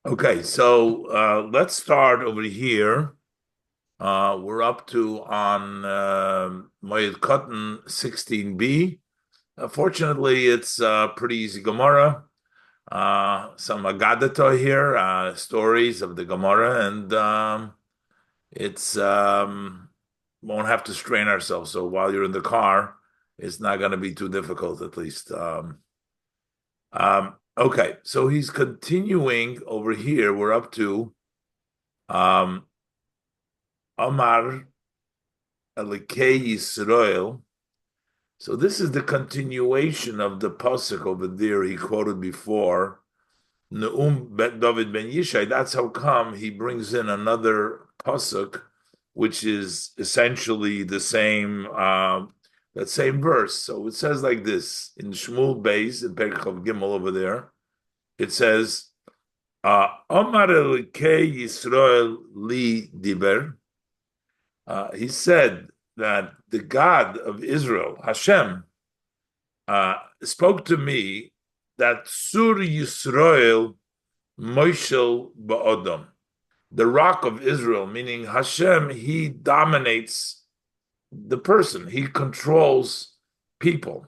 Okay, so let's start over here. We're up to on Moed Katan 16b. Fortunately, it's pretty easy Gemara. Some Agadata here, stories of the Gemara, and it's won't have to strain ourselves. So while you're in the car, it's not going to be too difficult, at least. Okay, so he's continuing over here. We're up to um, Amar Elikei Yisrael. So this is the continuation of the pasuk over there he quoted before, Neum Bet David ben Yishai. That's how come he brings in another pasuk, which is essentially the same that same verse. So it says like this in Shmuel Beis in Perek of Gimel over there. It says, Amar Elikei Yisrael li diber. He said that the God of Israel, Hashem, spoke to me that Sur Yisrael Moshel Ba'odom, the rock of Israel, meaning Hashem, he dominates the person, he controls people.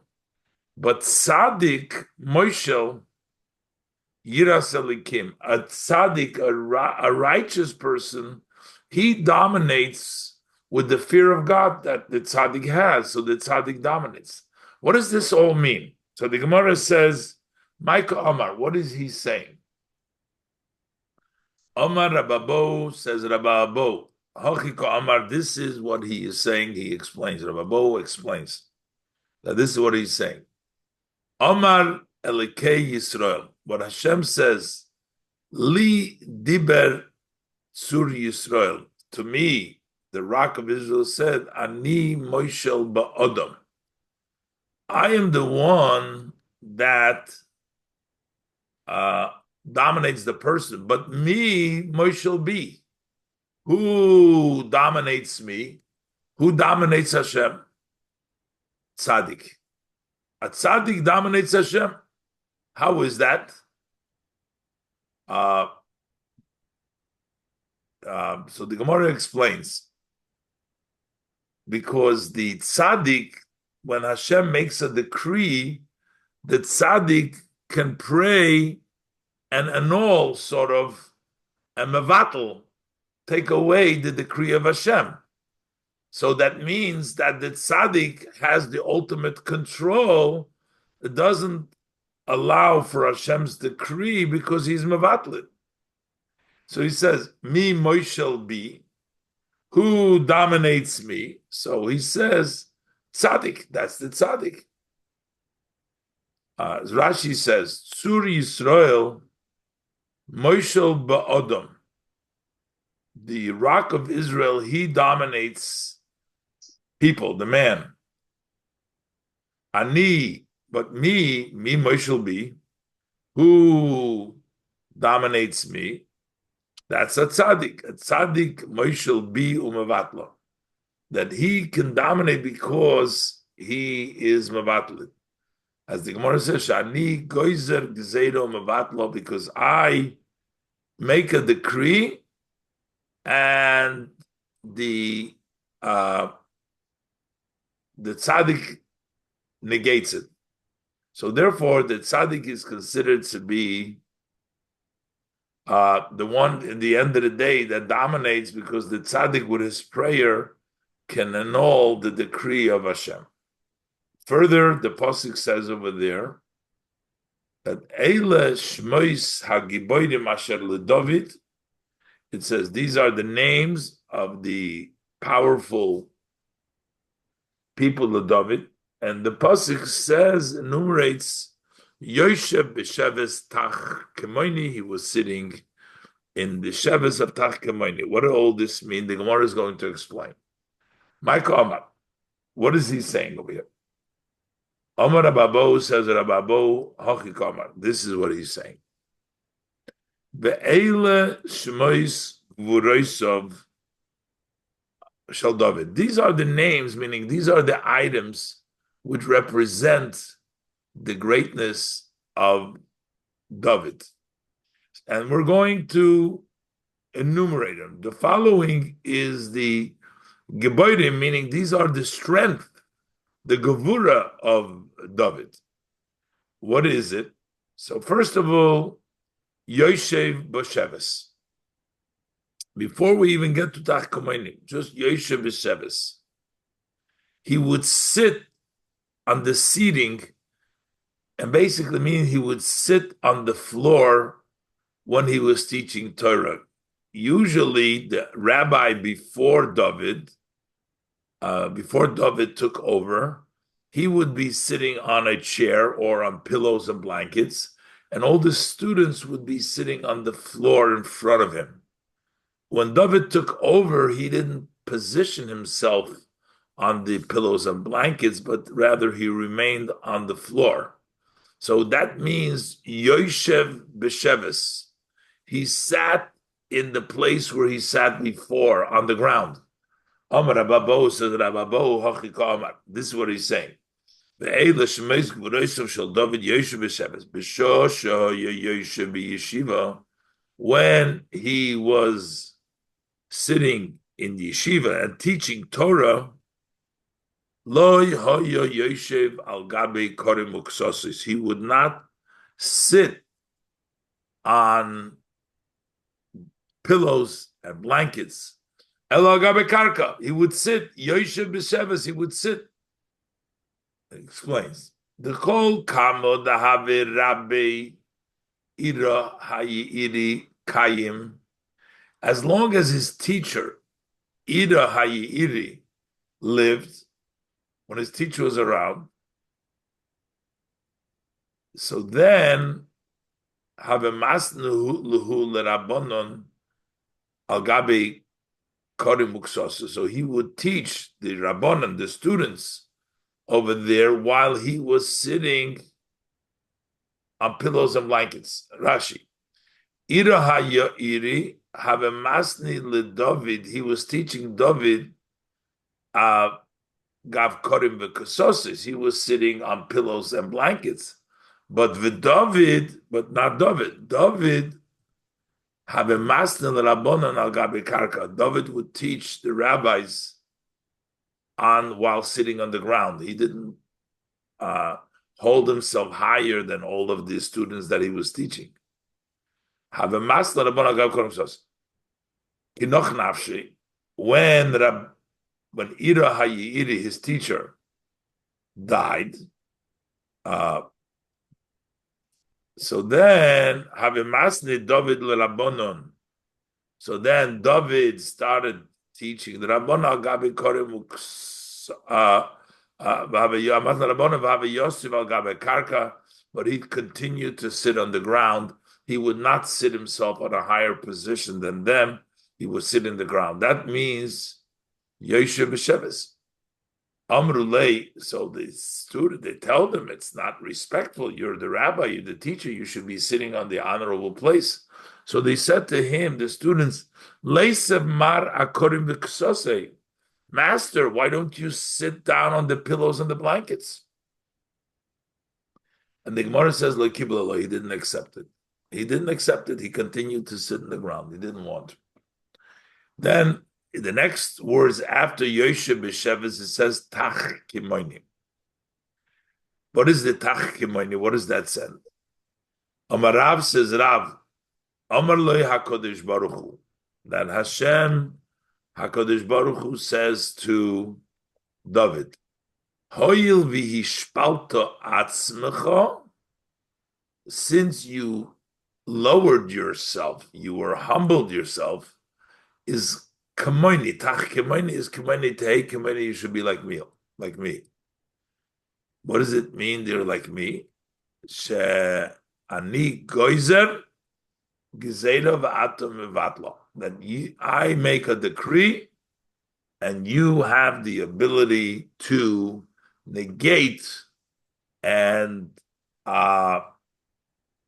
But Tzaddik Moshel Yiras Elikim, a tzaddik, a righteous person, he dominates with the fear of God that the tzaddik has, so the tzaddik dominates. What does this all mean? So the Gemara says, Micah Omar, what is he saying? Omar Rababo says Rababo. Hachiko Omar, this is what he is saying. He explains. Rababo explains that this is what he's saying. Omar Elikei Yisrael. What Hashem says, Li Diber Sur Yisrael. To me, the rock of Israel said, Ani Moshel Ba'odom. I am the one that dominates the person, but me, Moshel be. Who dominates me? Who dominates Hashem? Tzaddik. A tzaddik dominates Hashem. How is that? So the Gemara explains, because the tzaddik, when Hashem makes a decree, the tzaddik can pray and annul, sort of, and mevatel, take away the decree of Hashem. So that means that the tzaddik has the ultimate control. It doesn't allow for Hashem's decree because he's mevatlit. So he says, "Mi Moshel bi," who dominates me. So he says, "Tzaddik." That's the tzaddik. Rashi says, "Sur Yisrael Moshel ba'odom." The rock of Israel, he dominates people, the man. Ani, but me Moshel bi, who dominates me. That's a tzaddik. A tzaddik moshel bi umevatlo. That he can dominate because he is mevatlit. As the Gemara says, Shani goizer gzeiro mevatlo, because I make a decree and the tzaddik negates it. So therefore, the tzaddik is considered to be the one in the end of the day that dominates, because the tzaddik with his prayer can annul the decree of Hashem. Further, the pasuk says over there that Eile Shmois Hagiboydim Asher LeDavid. It says these are the names of the powerful people of David, and the pasuk says, enumerates Yoshev b'Sheves Tach Kemoini. He was sitting in the Sheves of Tach Kemoini. What does all this mean? The Gemara is going to explain. Micah Amar, what is he saying over here? Amar Rababo says, Rababo Hachik Amar. This is what he's saying. Ve'ele Shmois Vuroisov Shel David. These are the names, meaning these are the items which represent the greatness of David. And we're going to enumerate them. The following is the Geborim, meaning these are the strength, the Gevura of David. What is it? So first of all, Yoshev B'Sheves. Before we even get to Tachkomayim, just Yoshev B'Sheves. He would sit on the seating, and basically meaning he would sit on the floor when he was teaching Torah. Usually the rabbi before David took over, he would be sitting on a chair or on pillows and blankets, and all the students would be sitting on the floor in front of him. When David took over, he didn't position himself on the pillows and blankets, but rather he remained on the floor. So that means Yoshev B'Sheves. He sat in the place where he sat before, on the ground. Amar Rababo says, Rababo Hachika Amar. This is what he's saying. When he was sitting in yeshiva and teaching Torah, he would not sit on pillows and blankets. He would sit, Yoshev B'Sheves, he would sit. It explains. The kol kamo dahave Rabbi ira hayi kayim. As long as his teacher, Ira hayi lived, when his teacher was around, so then have a masnuhu luhu lerabonon al gabi korim muksosu. So he would teach the rabbonon, the students over there, while he was sitting on pillows and blankets. Rashi, Ira hayi have a masni le David. He was teaching David. Gav korim v'kasosis. He was sitting on pillows and blankets, but not David. David have a master rabbonon al gabi karka. David would teach the rabbis while sitting on the ground. He didn't hold himself higher than all of the students that he was teaching. Have a master rabbonon al gabi korim v'kasosis. Kinoch nafshi, when Ira Hayiri, his teacher, died, so then Havimasni David leRabbonon. So then David started teaching the Rabbonon Gabi Korim Yosef al Gabi Karka, but he continued to sit on the ground. He would not sit himself on a higher position than them. He would sit in the ground. That means Yoshev B'Sheves. Amrulei, so the student, they tell them it's not respectful. You're the rabbi, you're the teacher, you should be sitting on the honorable place. So they said to him, the students, Leisev mar akorim v'ksosei. Master, why don't you sit down on the pillows and the blankets? And the Gemara says, he didn't accept it. He didn't accept it. He continued to sit on the ground. He didn't want to. Then the next words after Yoshev B'Sheves, it says Tach Kimoini. What is the Tach Kimoini? What does that say? Amar Rav says, Rav, Amar Loi HaKadosh Baruch Hu, that Hashem HaKadosh Baruch Hu says to David, Hoyil v'hishpalta atzmecha, since you lowered yourself, you were humbled yourself, is Kamoini, Tach Kamoini is Kamoini Tei Kamoini, you should be like me, like me. What does it mean they're like me? She ani goizer gzeira v'atom v'vatla. That I make a decree and you have the ability to negate and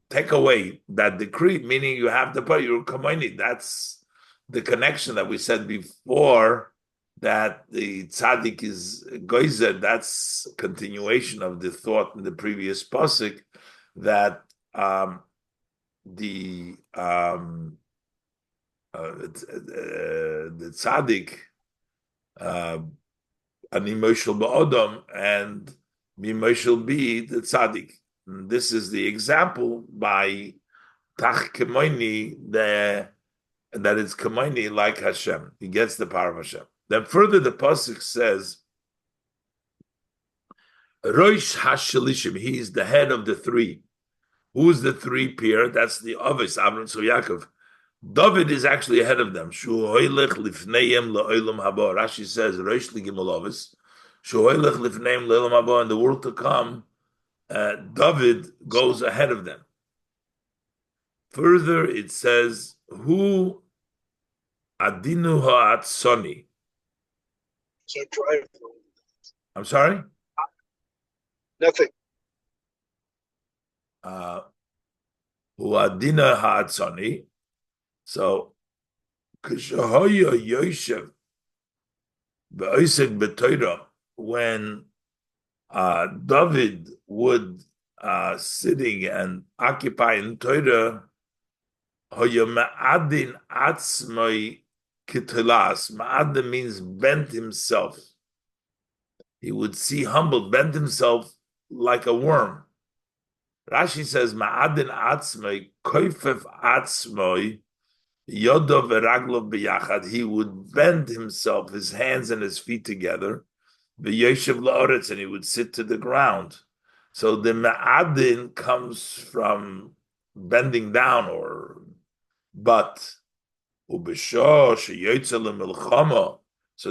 take away that decree, meaning you have the power, you're Kamoini. That's the connection that we said before, that the tzaddik is goizer. That's continuation of the thought in the previous pasuk, that the tzaddik, an emotional ba'odom, and emotional be the tzaddik. And this is the example by Tach Kemoini, that it's Kemoini like Hashem. He gets the power of Hashem. Then further, the pasuk says, Roish Hashalishim. He is the head of the three. Who's the three pair? That's the Avis, Avram, so Yaakov. David is actually ahead of them. Rashi says, Roish Ligimel Avis. In the world to come, David goes ahead of them. Further, it says, Who Adinu Ha'atzoni. I'm sorry? Nothing. Who Adina Ha'atzoni. So, Kishahoya Yoshev Be'osek B'Torah, when David would sitting and occupy in Torah, Hoya Ma'adin Atzmai Kitilas. Ma'adin means bent himself. He would see humble, bent himself like a worm. Rashi says, Ma'adin Atzmai Koifef Atzmai Yodov Veraglov B'Yachad. He would bend himself, his hands and his feet together, V'Yeshev La'oretz, and he would sit to the ground. So the Ma'adin comes from bending down or but. So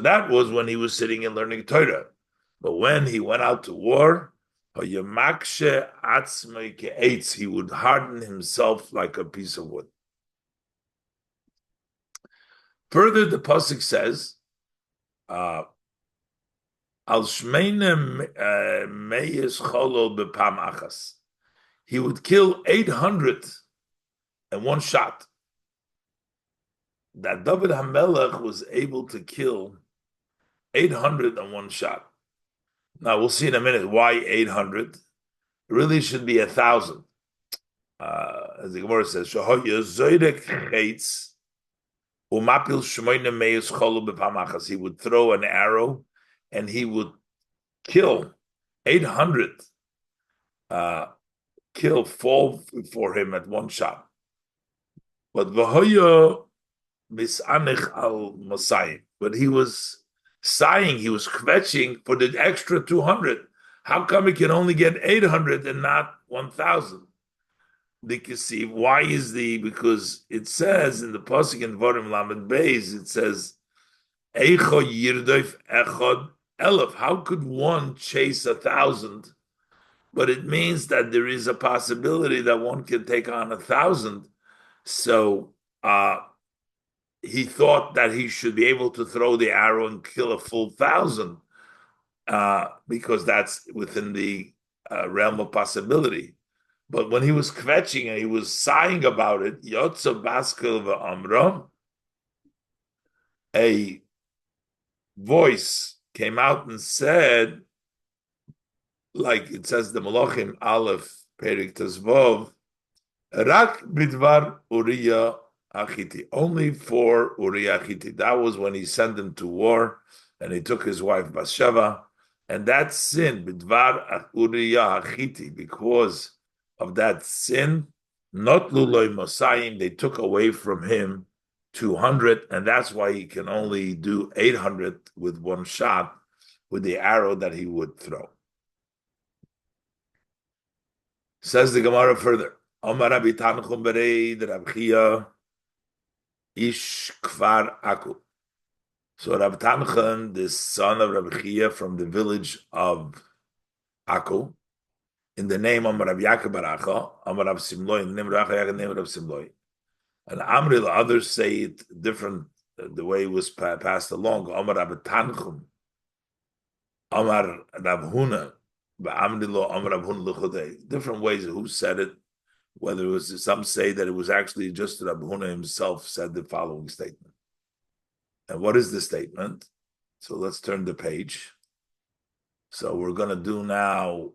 that was when he was sitting and learning Torah. But when he went out to war, he would harden himself like a piece of wood. Further, the pasuk says, "Al shmeina meyes cholo bepam achas." He would kill 800 in one shot. That David HaMelech was able to kill 800 in one shot. Now we'll see in a minute why 800. It really should be 1,000. As the Gemara says, he would throw an arrow and he would kill 800, fall for him at one shot. But but he was sighing, he was kvetching for the extra 200. How come he can only get 800 and not 1,000? They can see why is because it says in the pasuk in Dvarim Lamed Beis, it says Eicho Yirdoif Echod Elef. How could one chase 1,000? But it means that there is a possibility that one can take on 1,000. So he thought that he should be able to throw the arrow and kill a full 1,000, because that's within the realm of possibility. But when he was kvetching and he was sighing about it, Yotza Baskel v'Amra, a voice came out and said, like it says the Malachim Aleph Perik Tezvov, Rak bidvar Uriah Achiti, only for Uriah Achiti. That was when he sent him to war and he took his wife Bathsheba, and that sin, bidvar Uriah Achiti, because of that sin, not Luloi Mosayim, they took away from him 200, and that's why he can only do 800 with one shot with the arrow that he would throw. Says the Gemara further, Omar Rabbi Tanchum Berei Rabbi Chia Ish Kfar Aku. So Rabbi Tanchum, the son of Rabbi Chia from the village of Aku, in the name of Rabbi Yaakov Baracha, Amar Rabbi Simloi, in the name of Rabbi Yaakov, in the name of Rabbi Simloi. And Amri, the others say it different, the way it was passed along. Amar Rabbi Tanchum, Amar Rabbi Huna, Amri lo Amar Rabbi Huna l'chodei. Different ways of who said it. Whether it was, some say that it was actually just Rabbi Huna himself said the following statement. And what is the statement? So let's turn the page. So we're going to do now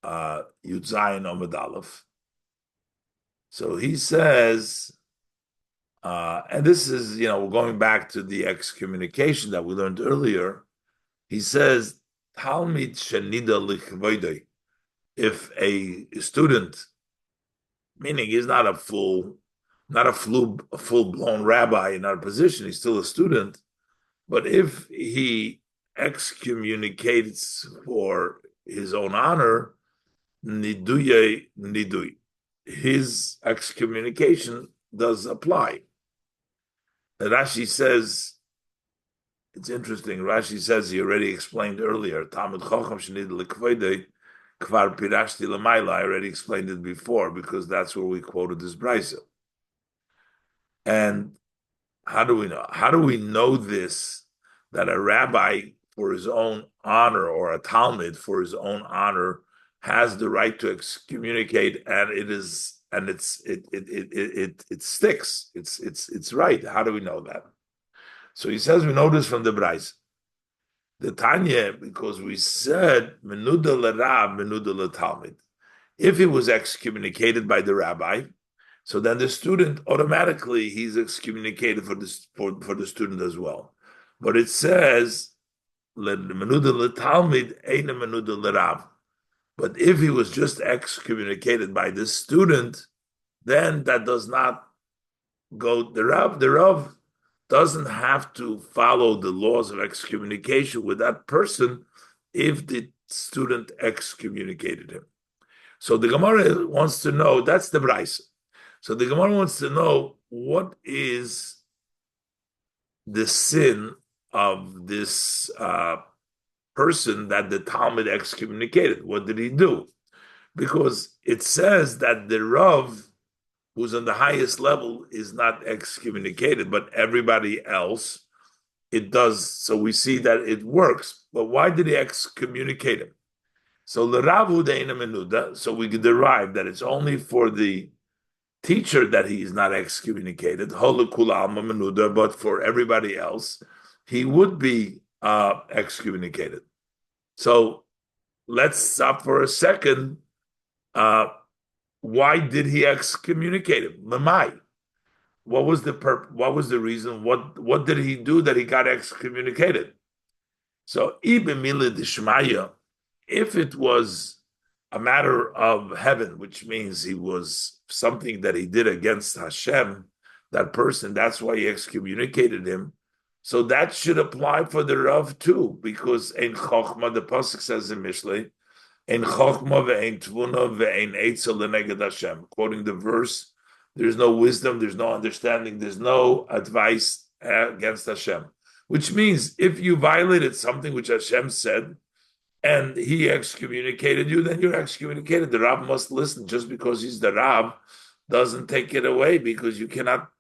Yud Zayin Amud Aleph. So he says, and this is, going back to the excommunication that we learned earlier. He says, Talmid shenida lichvoidei. If a student, meaning he's not a full blown rabbi in our position, he's still a student. But if he excommunicates for his own honor, niduye nidui, his excommunication does apply. Rashi says, it's interesting. Rashi says he already explained earlier. Talmud Chacham shenid lekvoidei kvar pirashti lamaila. I already explained it before because that's where we quoted this brisa. And how do we know? How do we know this? That a rabbi for his own honor or a talmid for his own honor has the right to excommunicate, and it sticks. It's right. How do we know that? So he says we know this from the Brayz. The Tanya, because we said menuda l'rab, menuda l'talmid. If he was excommunicated by the rabbi, so then the student automatically he's excommunicated for this for the student as well. But it says menuda l'talmid eina menuda l'rab. But if he was just excommunicated by this student, then that does not go the Rav. The Rav doesn't have to follow the laws of excommunication with that person if the student excommunicated him. So the Gemara wants to know, that's the Brayse. So the Gemara wants to know what is the sin of this person that the Talmud excommunicated. What did he do? Because it says that the Rav, who's on the highest level, is not excommunicated, but everybody else, it does. So we see that it works. But why did he excommunicate him? So the Rav Hudeina Menuda, so we could derive that it's only for the teacher that he is not excommunicated, Holokula Alma Menuda, but for everybody else, he would be excommunicated. So let's stop for a second. Why did he excommunicate him? Lamai. What was the reason? What did he do that he got excommunicated? So if it was a matter of heaven, which means he was something that he did against Hashem, that person, that's why he excommunicated him. So that should apply for the Rav too, because in Chochma, the Pasuk says in Mishlei, in Chochma ve'ein Tvuna ve'ein Eitzel leneged Hashem. Quoting the verse, there's no wisdom, there's no understanding, there's no advice against Hashem. Which means if you violated something which Hashem said, and he excommunicated you, then you're excommunicated. The Rav must listen. Just because he's the Rav doesn't take it away, because you cannot,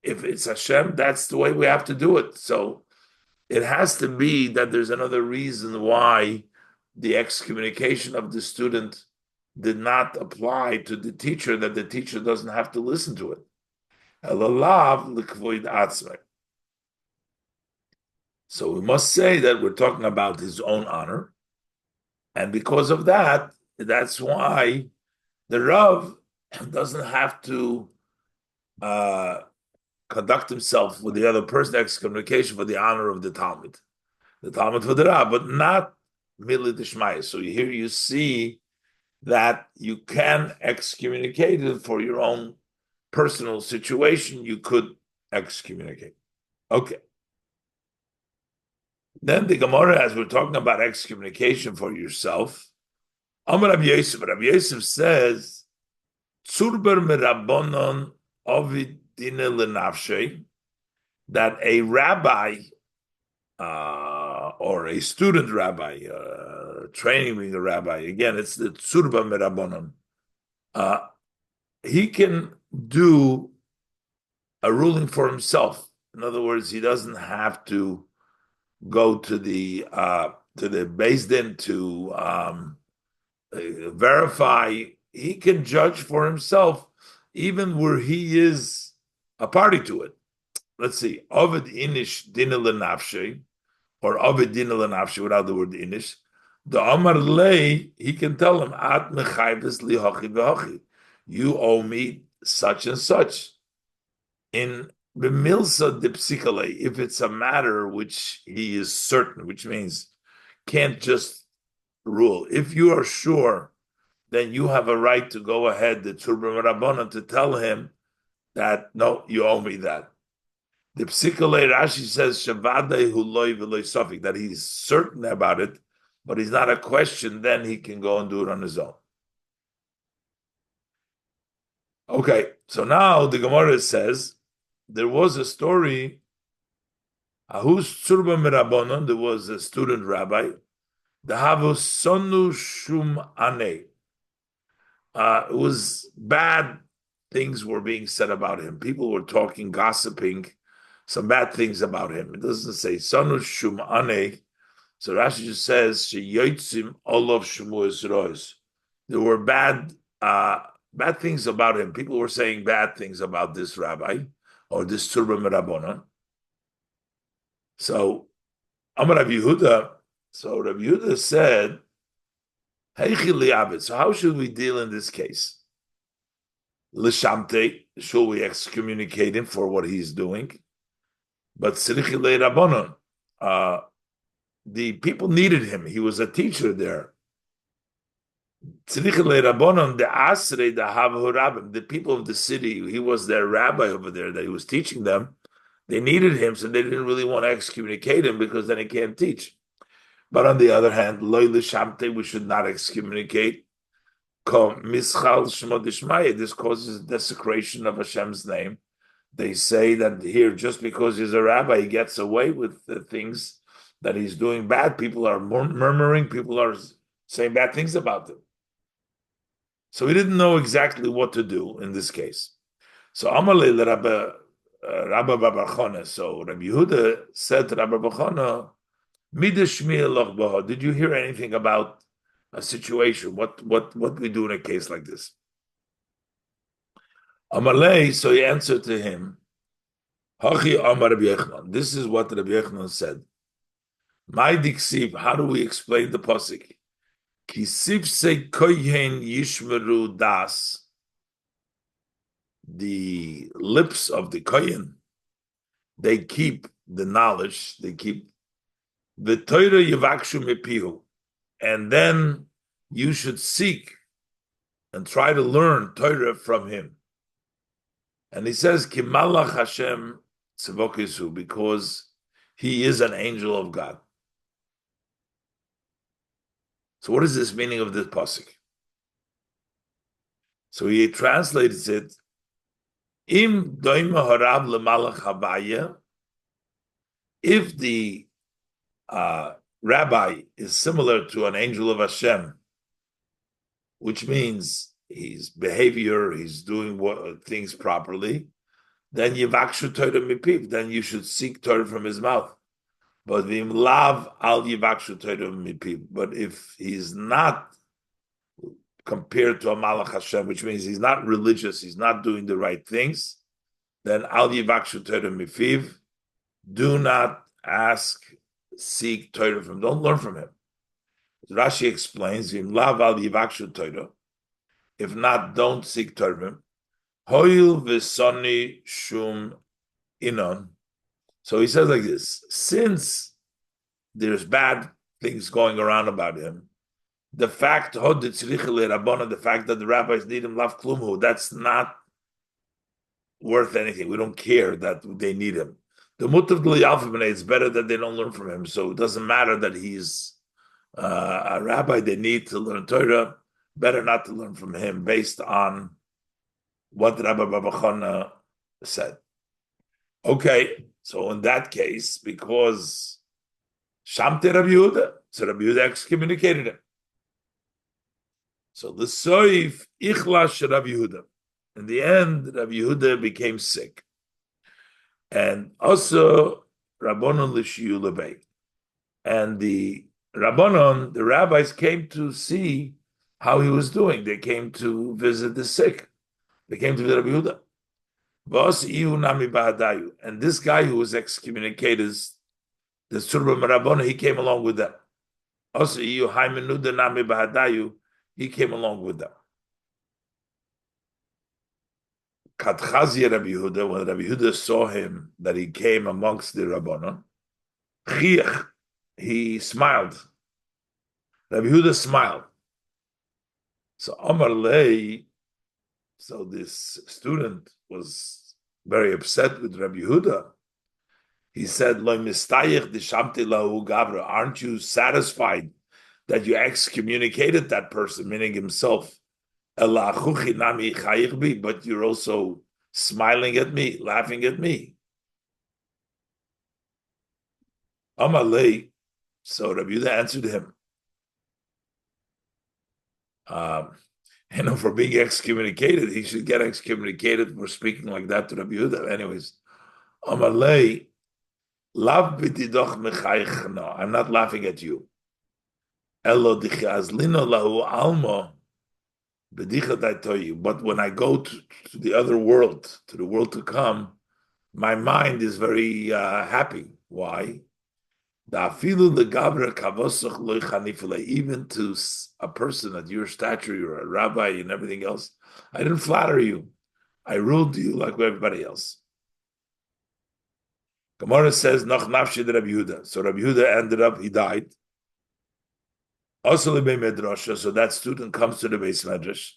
if it's Hashem, that's the way we have to do it. So it has to be that there's another reason why the excommunication of the student did not apply to the teacher, that the teacher doesn't have to listen to it. So we must say that we're talking about his own honor. And because of that, that's why the Rav doesn't have to conduct himself with the other person, excommunication for the honor of the Talmud for the Rav, but not Milit Ishmael. So here you see that you can excommunicate it for your own personal situation. You could excommunicate. Okay. Then the Gemara, as we're talking about excommunication for yourself, Amar Rabbi Yosef says, Tzurber merabonon ovid dine lenafshe, that a rabbi or a student rabbi, training being a rabbi, again, it's the Tzurber merabonon, he can do a ruling for himself. In other words, he doesn't have to go to the Beis Din to verify. He can judge for himself, even where he is a party to it. Let's see, Ovid Inish Dina Lenafshe, or Ovid Dina Lenafshe without the word Inish. The Amar Lei, he can tell him At Mechayves Lihachi V'Hachi. you owe me such and such. In b'milsa dipsikale, if it's a matter which he is certain, which means can't just rule. If you are sure, then you have a right to go ahead, the Tzurba Rabbanan, to tell him that, no, you owe me that. The Psikale Rashi says, Shavadei huloi v'loi sofik, that he's certain about it, but he's not a question, then he can go and do it on his own. Okay, so now the Gemara says, there was a story, Ahus Tzurba Mirabonon, there was a student rabbi, the Havus Sonu Shum Ane. It was bad things were being said about him. People were talking, gossiping, some bad things about him. It doesn't say Sonu Shum Ane. So Rashi just says Sheyotzim Olav Shemu Yisrois. There were bad things about him. People were saying bad things about this rabbi or this Tzurba Merabona. So Amar Rabbi Yehuda. So Rabbi Yehuda said, Heichi li'abed. So how should we deal in this case? L'shamte, should we excommunicate him for what he's doing? But tzrichi le'rabonon, the people needed him. He was a teacher there. Tzrichi le'rabonon, the asrei, the havahu rabbim, the people of the city, he was their rabbi over there that he was teaching them. They needed him, so they didn't really want to excommunicate him because then he can't teach. But on the other hand, loy l'shamte, we should not excommunicate. This causes desecration of Hashem's name. They say that here, just because he's a rabbi, he gets away with the things that he's doing bad. People are murmuring, people are saying bad things about him. So he didn't know exactly what to do in this case. So Amalei Rabbi Babachona. So Rabbi Yehuda said to Rabbi Babachona, did you hear anything about a situation? What we do in a case like this? Amalei, so he answered to him, Hachi Amar Rabbi Yochanan. This is what Rabbi Yochanan said. My diksiv, how do we explain the pasuk? Kisiv se kohen yishmeru das. The lips of the kohen, they keep the knowledge, they keep the Torah yivakshu mepihu, and then you should seek and try to learn Torah from him. And he says, Kimalach Hashem tzevokisu, because he is an angel of God. So what is this meaning of this pasuk? So he translates it, Im doima harav lemalach habaya, if the rabbi is similar to an angel of Hashem, which means his behavior, he's doing things properly, then yivakshu Torah mipiv, then you should seek Torah from his mouth. But v'im lav al yivakshu Torah mipiv. But if he's not compared to a malach Hashem, which means he's not religious, he's not doing the right things, then al yivakshu Torah mipiv, do not seek Torah from him. Don't learn from him. Rashi explains, v'im lav al yivakshu Torah. If not, don't seek Torah from him. Hoil v'soni shum inon. So he says like this: since there's bad things going around about him, the fact that the rabbis need him lav klumhu, that's not worth anything. We don't care that they need him. The mutav d'liyalfim, it's better that they don't learn from him. So it doesn't matter that he's a rabbi. They need to learn Torah. Better not to learn from him based on what Rabbi Babachana said. Okay, so in that case, because Shamte Rabbi Yehuda, so Rabbi Yehuda excommunicated him. So the Soif Ichlash Rabbi Yehuda. In the end, Rabbi Yehuda became sick. And also Rabbanon L'Shiyu Lebei. And the Rabbanon, the rabbis, came to see how he was doing. They came to visit the sick. They came to visit Rabbi Yehuda. And this guy who was excommunicated, the Tzurba Merabona, he came along with them. Also, he came along with them. Katchazia Rabbi Yehuda, when Rabbi Yehuda saw him, that he came amongst the Rabbanon, Chiach, he smiled. Rabbi Yehuda smiled. So Amar Lei, so this student was very upset with Rabbi Yehuda. He said, Lo mistayich dishamti lahu gavra. Aren't you satisfied that you excommunicated that person, meaning himself? Ela achuchi nami chayich bi, but you're also smiling at me, laughing at me. Amar Lei, so Rabbi Yehuda answered him, um, for being excommunicated, he should get excommunicated for speaking like that to Rabbi Yehuda. Anyways, Amar Lei, lav b'tidoch mechayich. No, I'm not laughing at you. Elo dichazlino lahu almo b'dichat I tell you. But when I go to the other world, to the world to come, my mind is very happy. Why? Even to a person at your stature, you're a rabbi and everything else, I didn't flatter you. I ruled you like everybody else. Gemara says, Noch nafshi de Rabbi Yehuda. So Rabbi Yehuda ended up, he died. Also the Medrash, so that student comes to the base medrash.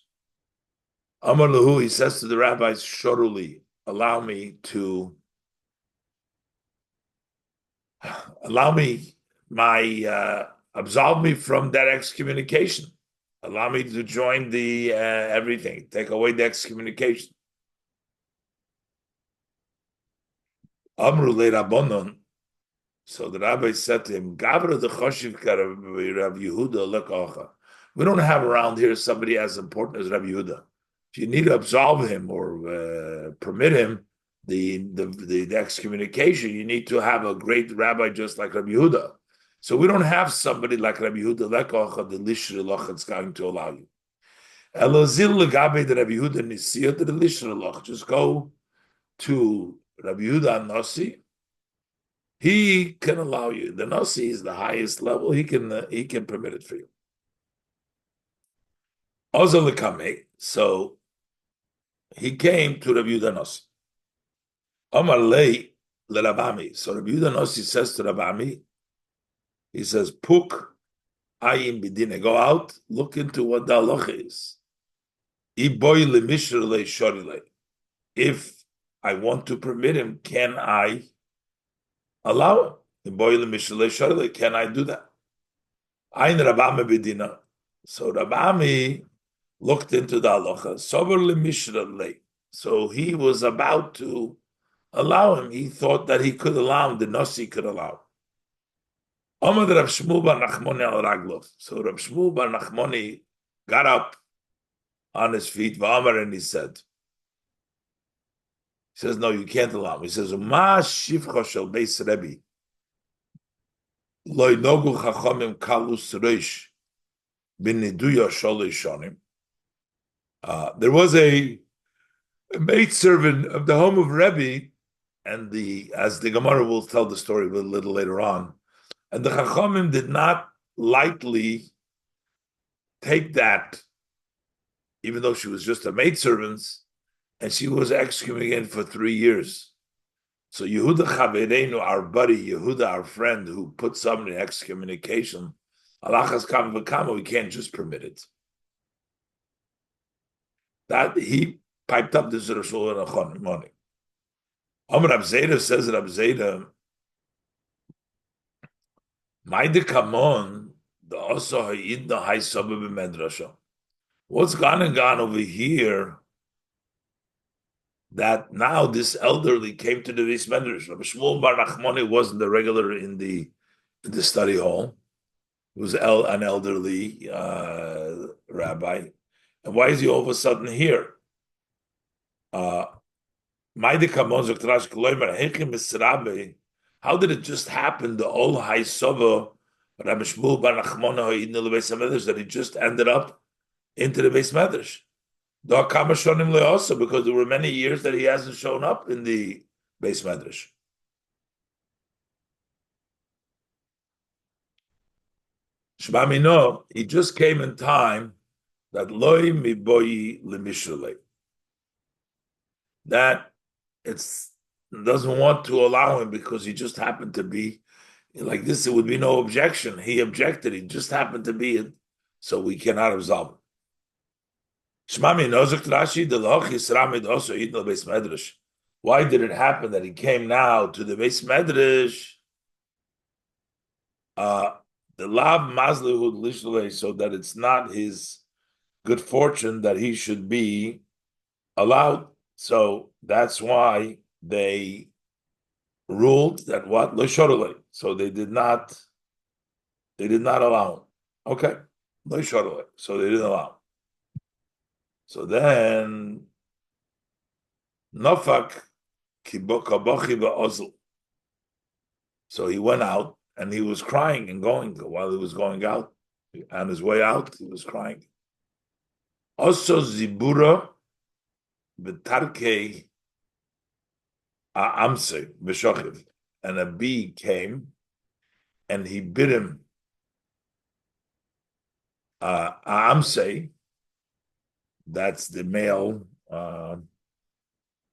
Amar lahu, he says to the rabbis, Shoruli, allow me, absolve me from that excommunication. Allow me to join the everything. Take away the excommunication. Amru le Rabbanon. So the rabbi said to him, Gavra the Choshiv Rabbi Yehuda lekacha. We don't have around here somebody as important as Rabbi Yehuda. If you need to absolve him or permit him the excommunication, you need to have a great rabbi just like Rabbi Yehuda. So we don't have somebody like Rabbi Yehuda lekacha, the lishri loch that's going to allow you. Elozil legabe the Rabbi Yehuda nisiyot the lishri loch. Just go to Rabbi Yehuda Nasi. He can allow you. The Nasi is the highest level. He can permit it for you. So he came to Rabbi Yehuda Nasi. Amar lei leRabami. So Rabbi Yehuda Nasi says to Rabami, he says, Puk ayin bidine. Go out, look into what the halacha is. Iboy lemishr leishorile. If I want to permit him, can I allow him? Can I do that? Ayn Rabami b'dina. So Rabami looked into the halacha. Sober lemishra. So he was about to allow him. He thought that he could allow him. The Nasi could allow. Amad Rav Shmuel bar Nachmoni al Raglov. So Rav Shmuel bar Nachmoni got up on his feet, v'amar, and he said, no, you can't allow him. He says, Ma shivcha shel beis Rebbe. Lo nogu chachamim kalus reish b'niduya sholei shonim. There was a maidservant of the home of Rebbe, and as the Gemara will tell the story a little later on, and the chachamim did not lightly take that, even though she was just a maidservant, and she was excommunicated for 3 years. So Yehuda Chavereinu, our buddy, Yehuda, our friend, who put someone in excommunication, Alachas Kam V'Kama, we can't just permit it. That he piped up this Rasul in a morning. Amr Rab Zeda says, Rab Zeda, Maide Kamon, the also Ha'idna Hai Sabah B'Medrasha. What's gone over here? That now this elderly came to the Beis Medrash. Rabbi Shmuel bar Nachmoni wasn't the regular in the study hall. He was an elderly rabbi. And why is he all of a sudden here? How did it just happen? The old High Sova, Rabbi Shmuel bar Nachmoni, that he just ended up into the Beis Medrash. Also, because there were many years that he hasn't shown up in the Beis Medrash. Shmamino, he just came in time that loy miboyi lemishrele. that it's doesn't want to allow him because he just happened to be like this. It would be no objection. He objected. He just happened to be it, so we cannot absolve him. Shmami nozuk Rashi the loch Yisramid also eat the base medrash. Why did it happen that he came now to the base medrash? Uh, the lav mazlehud lishlei, so that it's not his good fortune that he should be allowed. So that's why they ruled that what lo. So they did not allow him. Okay, lo. So they didn't allow him. So then nofak kibokabochi be'ozl. So he went out and he was crying and going while he was going out. On his way out, he was crying. Also zibura betarke amse b'shochiv, and a bee came and he bit him amse. That's the male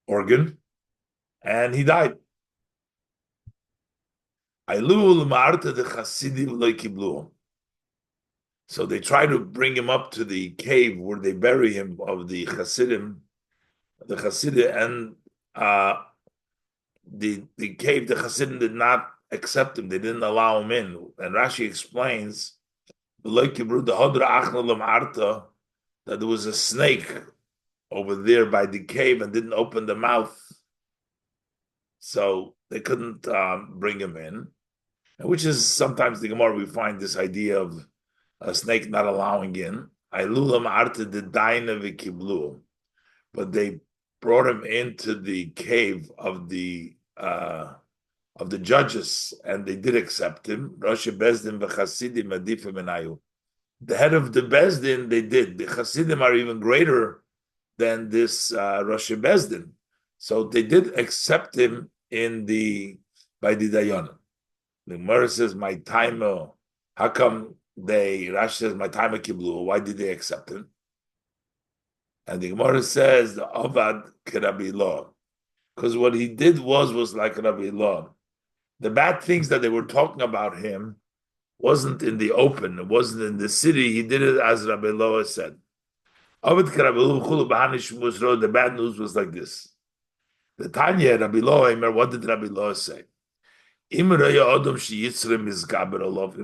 organ, and he died. So they try to bring him up to the cave where they bury him of the Hasidim, and the cave. The Hasidim did not accept him; they didn't allow him in. And Rashi explains that there was a snake over there by the cave and didn't open the mouth, so they couldn't bring him in. Which is sometimes the Gemara we find this idea of a snake not allowing in. But they brought him into the cave of the judges, and they did accept him. Rosh Bezdin v'Chasidim adifim enayu. The head of the Bezdin, they did. The Chasidim are even greater than this Rosh Bezdin, so they did accept him by the Dayanim. The Gemara says, "My timer." How come Rashi says, "My timer kiblu"? Why did they accept him? And the Gemara says, "The Avad Rabbi Law," because what he did was like Rabbi Law. The bad things that they were talking about him wasn't in the open. It wasn't in the city. He did it as Rabbi Law said. Avad Rabbi Law. The bad news was like this. The Tanya Rabbi Law. What did Rabbi Law say? If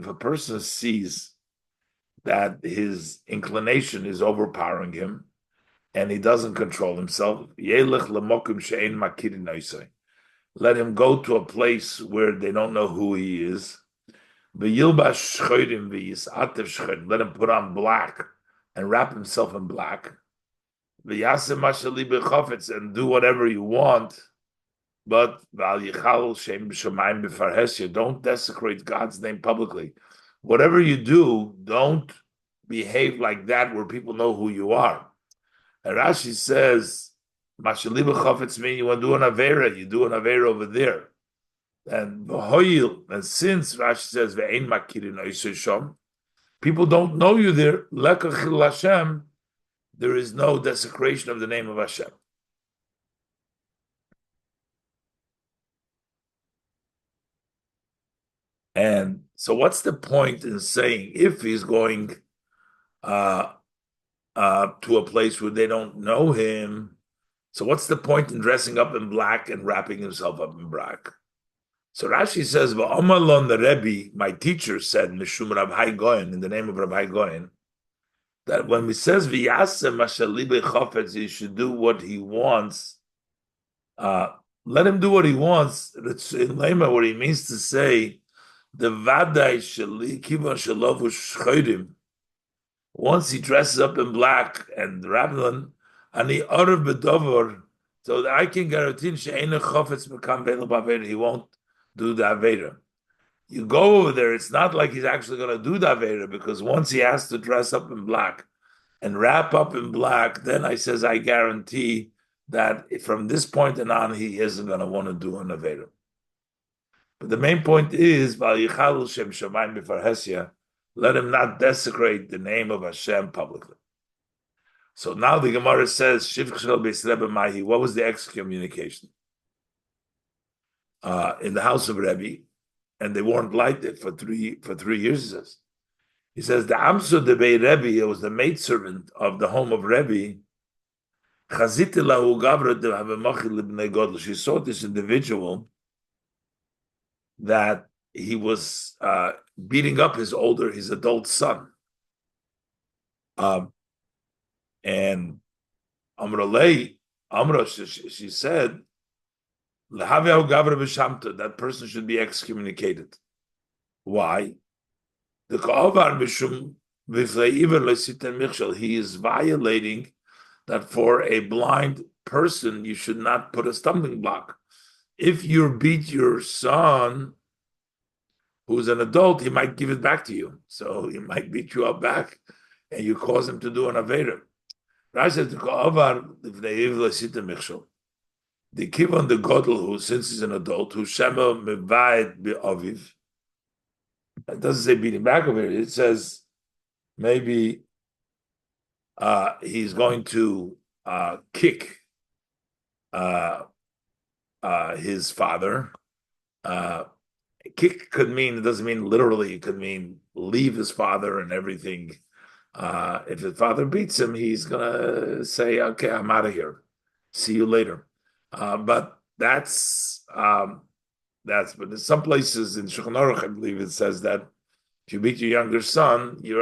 a person sees that his inclination is overpowering him and he doesn't control himself, let him go to a place where they don't know who he is. Let him put on black and wrap himself in black and do whatever you want. But don't desecrate God's name publicly. Whatever you do, don't behave like that where people know who you are. And Rashi says, mean you want to do an Avera, you do an Avera over there. And since Rashi says, people don't know you there, there is no desecration of the name of Hashem. And so what's the point in saying if he's going to a place where they don't know him, so what's the point in dressing up in black and wrapping himself up in black? So Rashi says, V'omalon the Rebbe, my teacher said, Mishum Rabbi Goyen, in the name of Rabbi Goyen, that when he says V'yaseh mashalibe chofetz, he should do what he wants. Let him do what he wants. It's in Lema what he means to say, the Vadai Shali Kiva Shalovu Shchodim. Once he dresses up in black and Rabbanon, and he Arav Bedover, so that I can guarantee She'ena Chofetz Mekam Bela Baveda, he won't do the Aveda. You go over there, it's not like he's actually going to do the Aveda, because once he has to dress up in black and wrap up in black, then I guarantee that from this point on, he isn't going to want to do an Aveda. But the main point is, let him not desecrate the name of Hashem publicly. So now the Gemara says, Shivch Shel Beis Rebbe Mahi. What was the excommunication? In the house of Rebbe, and they weren't lighted for 3 years. He says the Amsud de Bei Rebbe, it was the maidservant of the home of Rebbe. She saw this individual that he was beating up his adult son. And Amra, she said, that person should be excommunicated. Why? He is violating that for a blind person, you should not put a stumbling block. If you beat your son, who's an adult, he might give it back to you. So he might beat you up back, and you cause him to do an avera. The kivon the godel, who since he's an adult, who shema mevayed be'aviv. It doesn't say beating back over it. It says maybe he's going to kick his father. Kick could mean, it doesn't mean literally, it could mean leave his father and everything. If his father beats him, he's gonna say, okay, I'm out of here. See you later. But but in some places in Shulchan Aruch, I believe it says that if you beat your younger son, he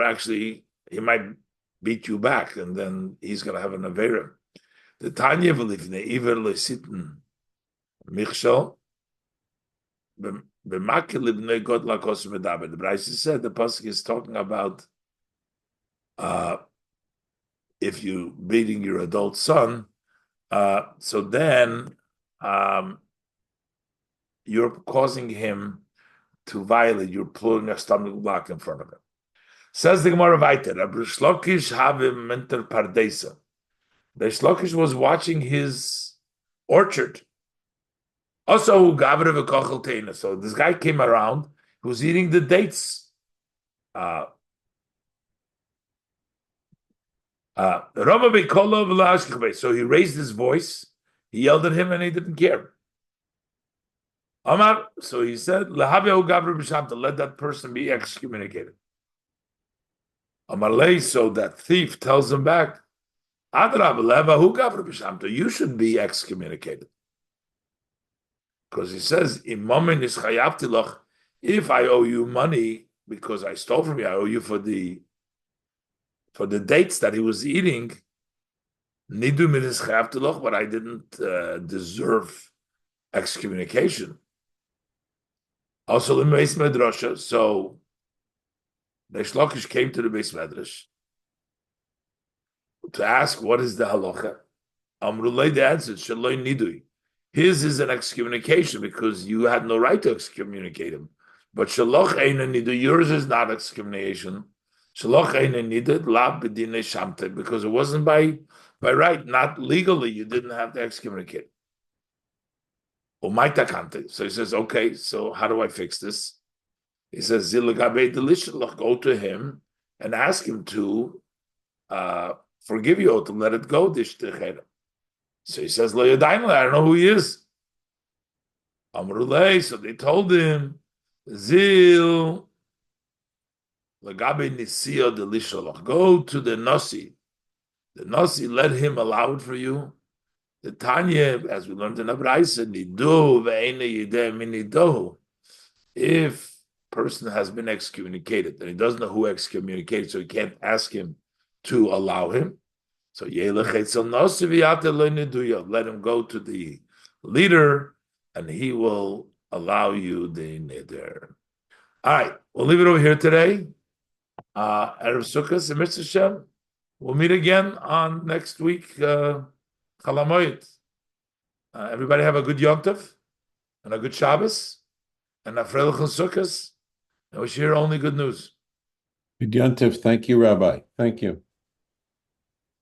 might beat you back, and then he's going to have an avera. The Tanya v'lifnei iver le'sitin michshel b'makil libnei god lakos medaber. The Brayse said the pasuk is talking about if you beating your adult son, so then you're causing him to violate. You're pulling a stumbling block in front of him. Says the Gemara weiter, Reish Lakish have him mentor pardesa. Reish Lakish was watching his orchard. Also, so this guy came around, he was eating the dates. So he raised his voice, he yelled at him, and he didn't care. Amar, so he said, let that person be excommunicated. Amalei, so that thief tells him back, you should be excommunicated. Because he says, if I owe you money because I stole from you, I owe you for the dates that he was eating, but I didn't deserve excommunication. Also, in Beis Medrash, so Reish Lakish came to the Beis Medrash to ask what is the halacha. Amrulay, the answer, Shaloi Nidui. His is an excommunication because you had no right to excommunicate him. But Shaloch Eina Nidui, yours is not excommunication. Shaloch Eina Nidui, La B'dinei Shamte, because it wasn't by right, not legally, you didn't have to excommunicate. So he says, okay, so how do I fix this? He says, go to him and ask him to forgive you, to let it go. So he says, I don't know who he is. Amrulay, so they told him, Zil, go to the Nasi. The Nasi, let him allow it for you. The Tanya, as we learned in Abraisa, if person has been excommunicated and he doesn't know who excommunicated, so he can't ask him to allow him. So let him go to the leader, and he will allow you the neder. All right, we'll leave it over here today. Erev Sukkot, and Mr. Shem, we'll meet again on next week. Chalamoyed. Everybody have a good Yom Tov and a good Shabbos and a Freilich Sukkot. And we share only good news. Good Yom Tov. Thank you, Rabbi. Thank you.